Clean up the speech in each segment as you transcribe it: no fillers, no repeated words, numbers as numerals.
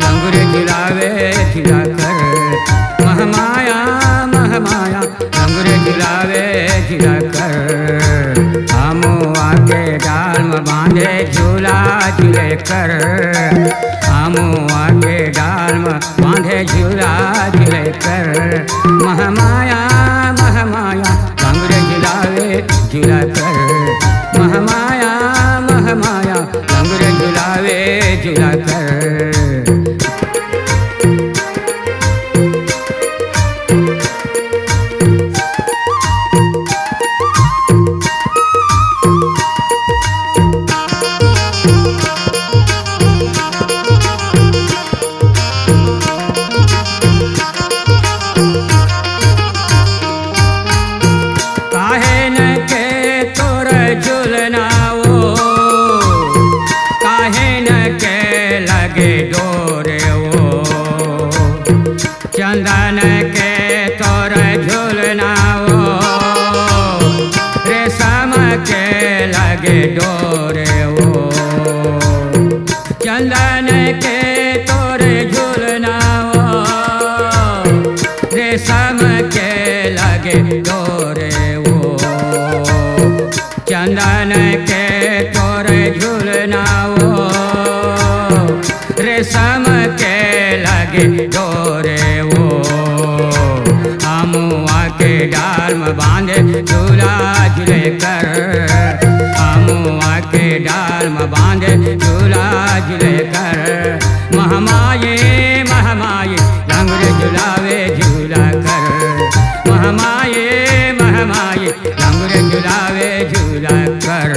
लंगुर झुलावे झुला कर। महामाया महामाया लंगुर झुलावे झुला कर। अमुआ के डाल में बांधे झूला झूले कर। अमुआ के डाल में बांधे झूला झूले कर। महामाया महामाया लंगुर झुलावे झूला कर। महामाया महामाया लंगुर झुलावे झूला कर। चंदन के तोर झूलना वो रेशम के लगे डोरे वो। चंदन के तोर झूलना वो रेशम के लगे डोरे वो। चंदन के तोर झूलना वो रेशम के लगे डोरे वो। अमुआ के डाल में बांधे झूला झूले कर। अमुआ के डाल में बांधे झूला झूले कर। महामाये महामाये लंगुर झुलावे झूला कर। महामाये महामाये लंगुर झुलावे झूला कर।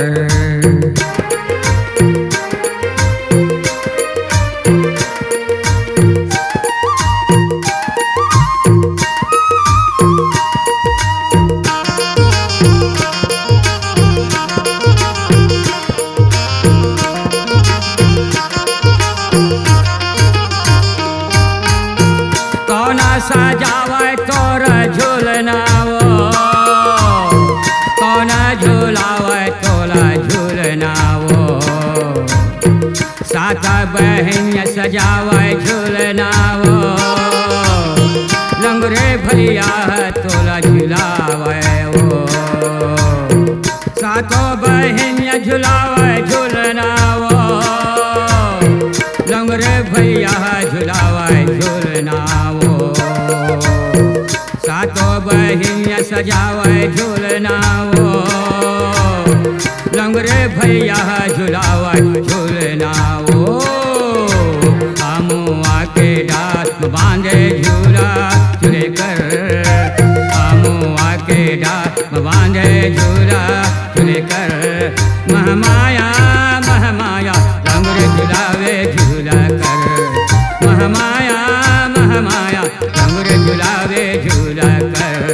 सजावे तोर झूलना वो कौन झूलावे तोला झूलना वो। सात बहन सजावे झूलना वो लंगुरे भैया तोला झुलावे वो। सातों बहन झुलावे झूलना वो लंगुरे भैया झुलावे झूलना वो। सातों बहन सजावे झूलना वो लंगुरे भैया झुलावे झूलना वो। अमुआ के डाल में बांधे झूला झूले कर। अमुआ के डाल में बांधे झूला झूले कर। महामाया महामाया लंगुर झुलावे झूला कर। महामाया महामाया लंगुर झुलावे झूला कर।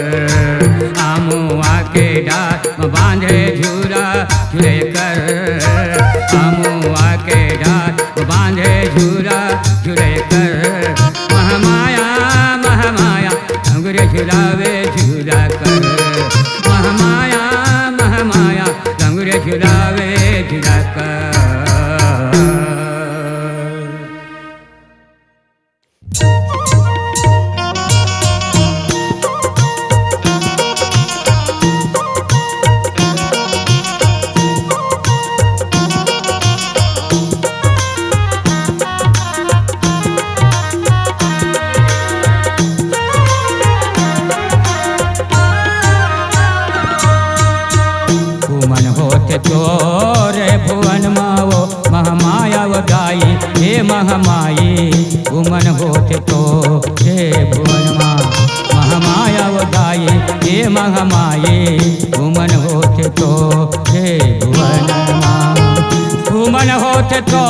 अमुआ के डाल में बांधे झूला झूले कर। अमुआ के डाल में बांधे झूला झूले कर। महामाया महामाया लंगुर झुलावे झूला कर। महामाया महामाया लंगुर झुलावे झूला कर। तोरे भुवन मावो महामाया वगाई हे महामाई। उमन होते तो हे भुवन माँ महामाया वगाई हे महामाई। उमन होते तो हे भुवन माँ। उमन होते तो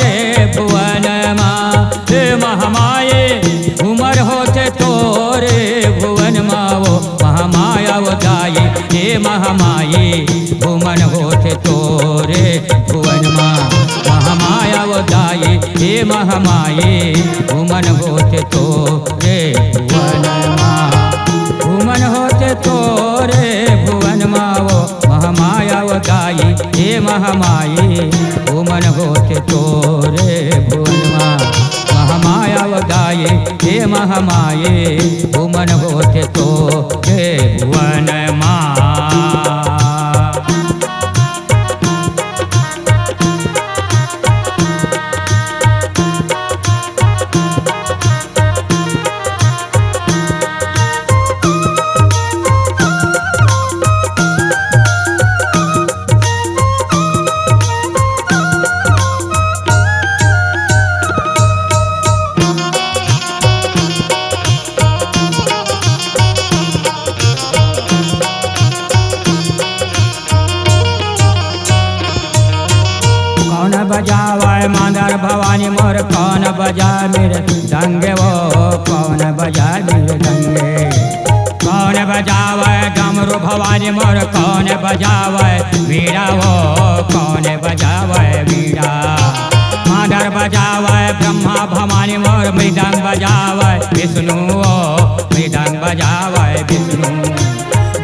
रे भुवन माँ हे महामाये। उमर होते तो रे भुवन मावो महामाया वगाई हे महामाई। उमन होते तोरे भुवन माँ महामाया वगाई हे महामाई। उमन होते तोरे भुवन माँ। उमन होते तोरे भुवन माँ वो महामाया वगाई हे महामाई। उमन होते तोरे भुवन माँ महामाया बजाए हे महामाये भुवन होते तो हे भुवन माँ। बजावे मांदर भवानी मोर कौन बजा मेरे दंगे वो कौन बजा मेरे दंगे। कौन बजावे डमरू भवानी मोर कौन बजावे वीणा वो कौन बजावे वीणा। मांदर बजावे ब्रह्मा भवानी मोर मृदंग बजावे विष्णु वो मृदंग बजावे विष्णु।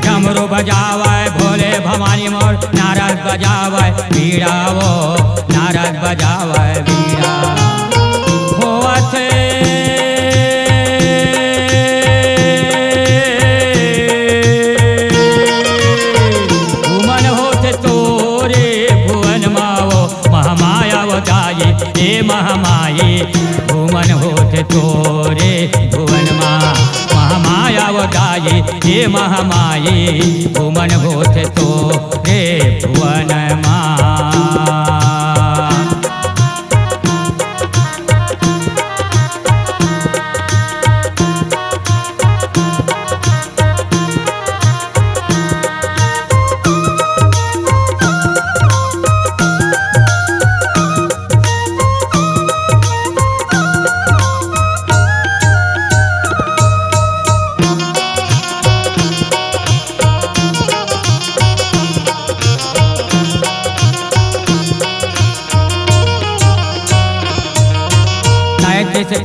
डमरू बजावे भोले भवानी मोर नारद बजावे वीणा वो नारद बजावे वीणा। होते भुवन होते तोरे भुवन माओ महामाया वो जाए हे महामाये भुवन होते तोरे भुवन माँ महामाया वो जाए हे महामाये भुवन होते तो रे भुवन माँ।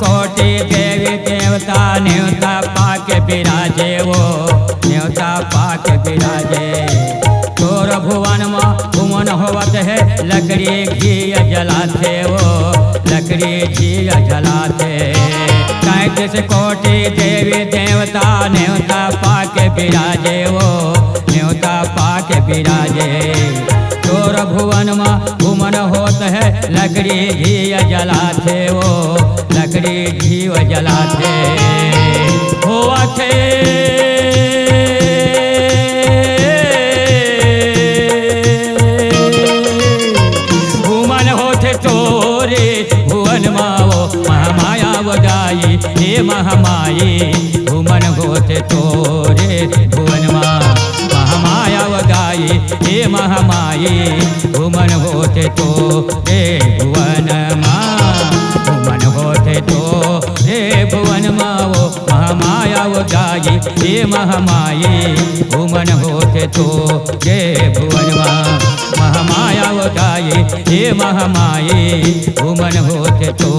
कोटि देवी देवता न्योता पाके विराजे वो न्योता पाके विराजे। तोर भुवन में भुवन होवत है लकड़ी घी जलाते वो लकड़ी घी जलाते। 33 कोटि देवी देवता न्योता पाके विराजे वो न्योता पाके विराजे। तोर भुवन में भुवन होत है लकड़ी घी जलाते वो लकड़ी घी जलाते। होते भुवन होते तोरे भुवन माओ महामाया बजाई हे महामाये भुवन होते तोरे भुवन माँ महामाया बजाई हे महामाये भुवन होते तो हे भुवन माँ भुवन होते तो हे भुवन माओ महामाया वो जाए हे महामाये भुवन होते तो हे भुवन माँ महामाया वो जाए हे महामाये भुवन होते तो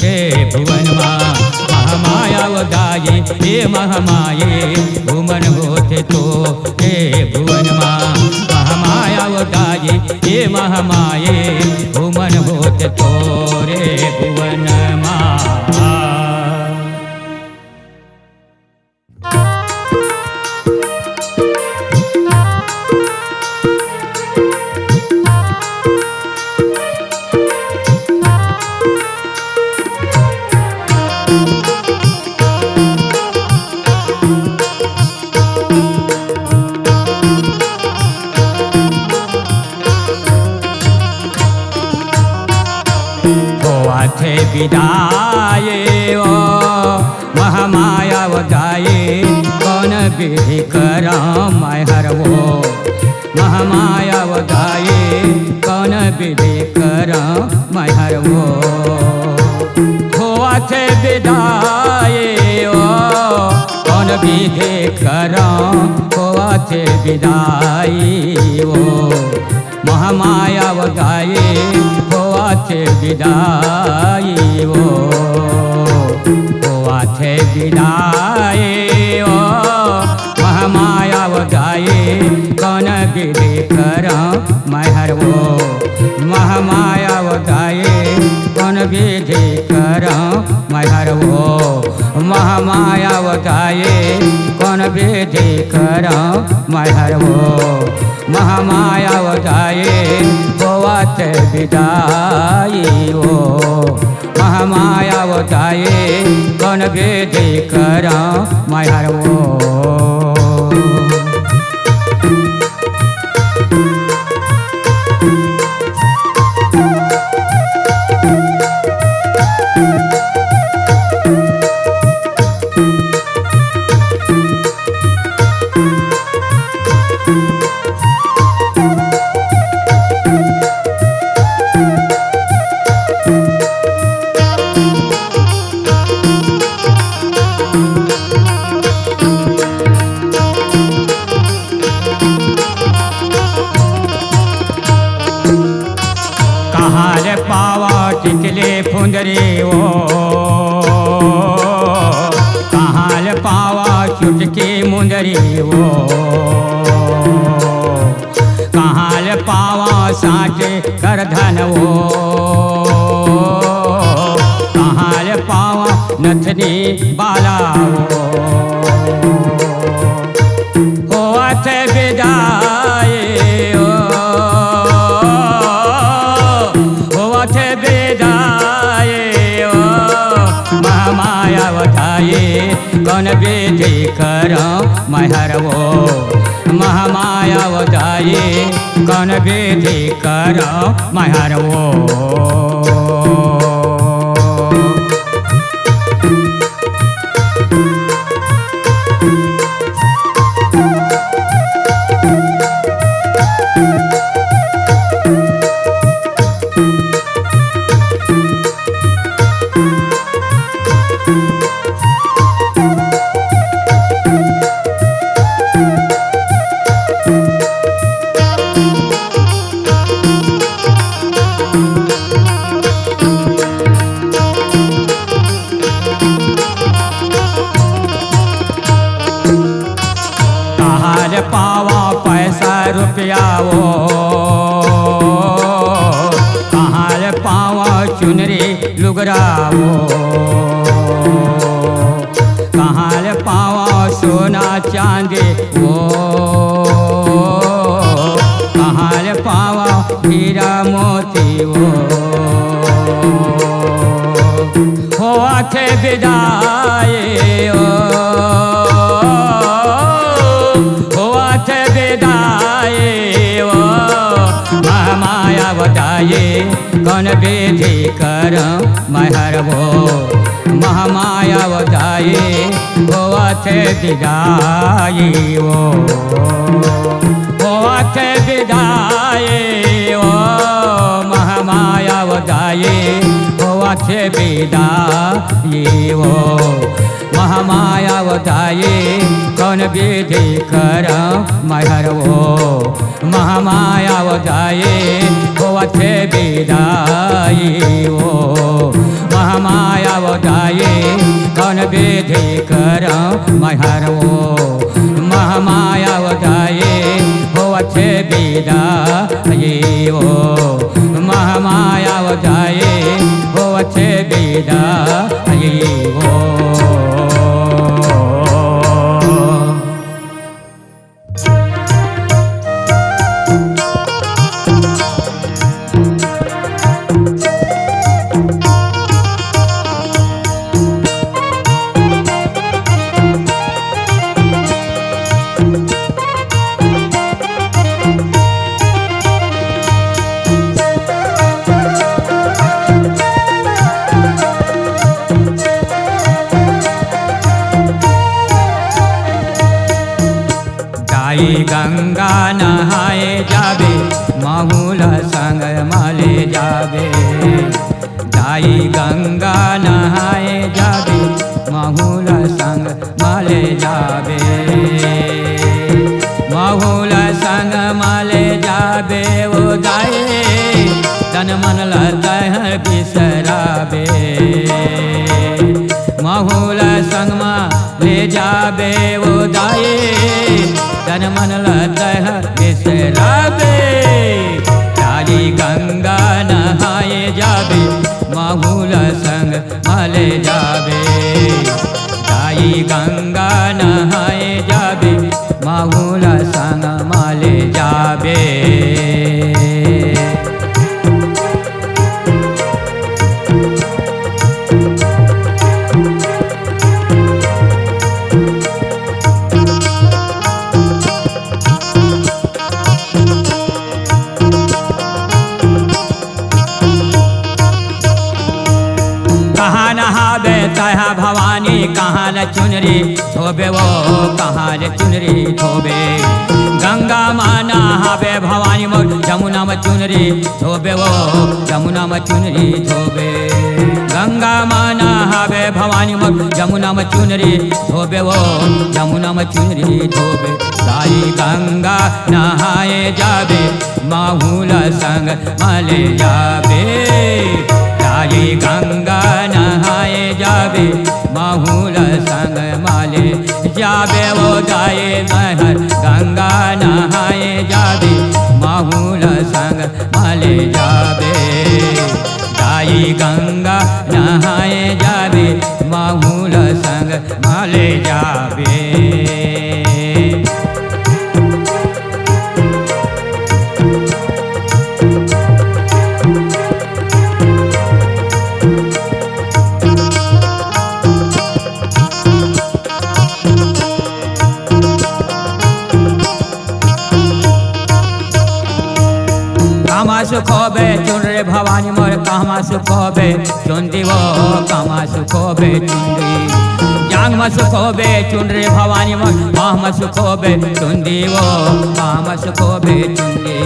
हे भुवन माँ महामाया वो जाए हे महामाये भुवन होते तो हे भुवन माँ महामाया वो जाए हे महामाये भुवन होते तो रे भुवन माँ। थे विदाये ओ महामाया वदाये कौन विधि करा मैं हर वो महामाया वदाये कौन विधि करा मैं हर वो। होआ थे विदाये ओ कौन विधि करा होआ थे विदाई वो महामाया वदाये होआ थे विदाई वो। होआ थे विदाई ओ महामाया वदाये कौन विधि करा मैं हर वो महामाया वदाये कौन विधि करा मैं हर वो। महामाया बताए कौन विधि करो मैं हर वो महामाया बताए होवत विदाई हो महामाया बताए कौन विधि करो मैं हर वो पावा टिकले फुंदरे ओ कहाँ पावा चुटके मुंदरी ओ कहाँ पावा साँचे कर धन ओ कहाँ पावा नथनी बाला ओ अथ विदाए कौन विधि करो मैं हर वो महामाया बताए कौन विधि करो मैं हर वो पावा पैसा रुपया वो कहाँ पावा चुनरी लुगरा वो कहाँ पावा सोना चांदी वो कहाँ पावा हीरा मोती वो होवत विदाए महामाया बताए कौन विधि करो मैं हर वो महामाया बताए होवत विदाई वो होवत विदाए ओ महामाया बताए होवत विदाई वो महामाया बताए कौन विधि करो मैं हर वो महामाया बताए होवत विदाई वो महामाया बताए कौन विधि करो मैं हर वो महामाया बताए होवत विदाई वो महामाया बताए होवत विदाई वो गंगा नहाए जाबे माहूल संग माले जाबे दाई गंगा नहाए जाबे माहूल संग माले जाबे माहूल संग माले जाबे वो दाई तन मन लता है बिसराबे माहूल संग माले जाबे वो दाई तन मन लता है बिसराबे डाली गंगा नहाए जाबे माहूल संग माले जाबे ताई गंगा नहाए जाबे माहुला संग माले जाबे। कहाँ नहाबे तहा भवानी, कहाँ न चुनरी धोबे वो, कहाँ न चुनरी धोबे। गंगा माँ नहाबे भवानी मोर, जमुना में चुनरी धोबे वो, जमुना में चुनरी धोबे। गंगा माँ नहाबे भवानी मोर, जमुना में चुनरी धोबे वो, जमुना में चुनरी धोबे। ताई गंगा नहाए जाबे माहुला संग माले जाबे। ताई गंगा नहाए जाबे माहुला संग माले जाबे वो जाए महर। गंगा नहाए जाबे माहुला संग माले जाबे। ताई गंगा नहाए जाबे माहुला संग माले जाबे। कामा सुखोबे चुन रे भवानी मोर, कामा सुखोबे चुंदी वो, कामा सुखोबे चुंदी। जांग में सुखोबे चुन रे भवानी मोर, बाह में सुखोबे चुंदी वो, बाह में सुखोबे चुंदी।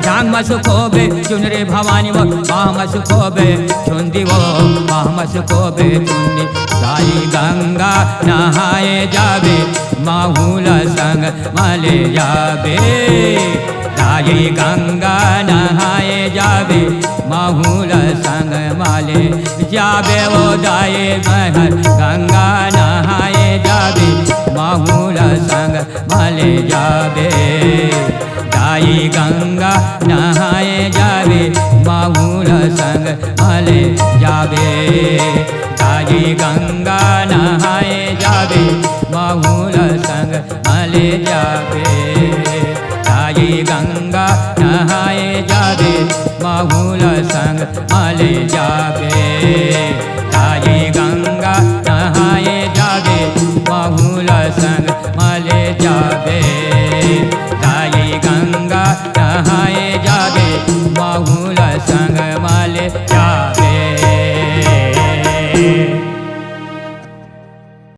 जांग में सुखोबे चुन रे भवानी मोर, बाह में सुखोबे चुंदी वो, बाह में सुखोबे चुंदी। ताई गंगा नहाए जाबे माहुला संग माले जाबे। ताई गंगा नहाए जाबे माहुला संग माले जाबे वो जाए महर। गंगा नहाए जाबे माहुला संग माले जाबे। ताई गंगा नहाए जाबे माहुला संग माले जाबे। ताई गंगा नहाए जाबे माहुला संग माले जाबे। ताई गंगा नहाए जाबे माहुला संग माले जाबे। ताई गंगा नहाए जाबे माहुला संग माले जाबे। ताई गंगा नहाए